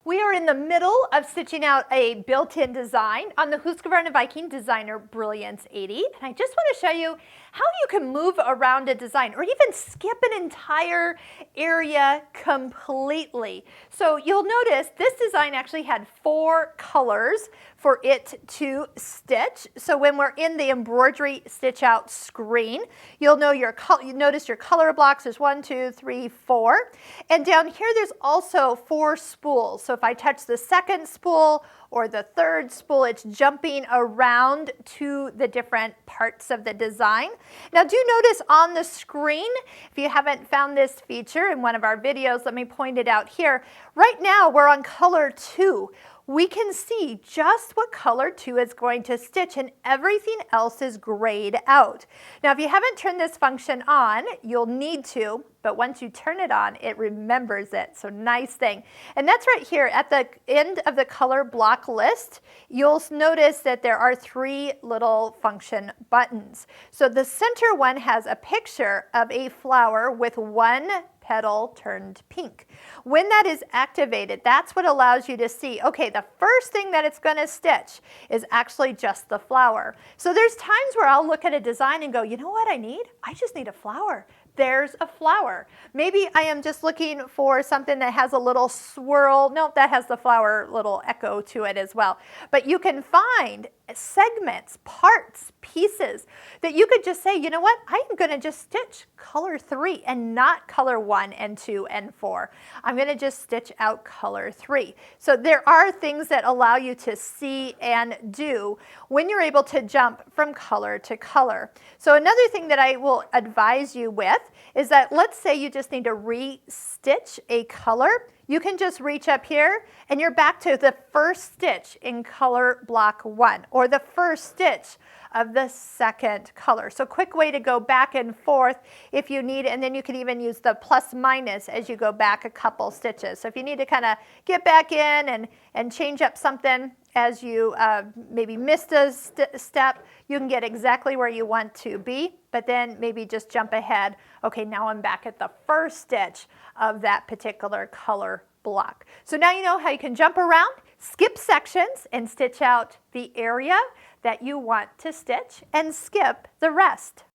We are in the middle of stitching out a built-in design on the Husqvarna Viking Designer Brilliance 80. And I just want to show you how you can move around a design or even skip an entire area completely. So you'll notice this design actually had 4 colors for it to stitch. So when we're in the embroidery stitch out screen, you'll know you notice your color blocks. There's 1, 2, 3, 4. And down here there's also 4 spools. So if I touch the second spool or the third spool, it's jumping around to the different parts of the design. Now do notice on the screen, if you haven't found this feature in one of our videos, let me point it out here. Right now we're on color 2. We can see just what color 2 is going to stitch, and everything else is grayed out. Now if you haven't turned this function on, you'll need to, but once you turn it on, it remembers it. So nice thing. And that's right here at the end of the color block list. You'll notice that there are 3 little function buttons. So the center one has a picture of a flower with 1 petal turned pink. When that is activated, that's what allows you to see, okay, the first thing that it's going to stitch is actually just the flower. So there's times where I'll look at a design and go, you know what I need? I just need a flower. There's a flower. Maybe I am just looking for something that has a little swirl. No, that has the flower little echo to it as well. But you can find segments, parts, pieces that you could just say, you know what, I am going to just stitch color 3 and not color 1 and 2 and 4. I'm going to just stitch out color 3. So there are things that allow you to see and do when you're able to jump from color to color. So another thing that I will advise you with is that let's say you just need to re-stitch a color. You can just reach up here and you're back to the first stitch in color block 1 or the first stitch of the second color. So quick way to go back and forth if you need, and then you can even use the plus minus as you go back a couple stitches. So if you need to kind of get back in and change up something as you maybe missed a step, you can get exactly where you want to be, but then maybe just jump ahead. Okay, now I'm back at the first stitch of that particular color block. So now you know how you can jump around, skip sections, and stitch out the area that you want to stitch, and skip the rest.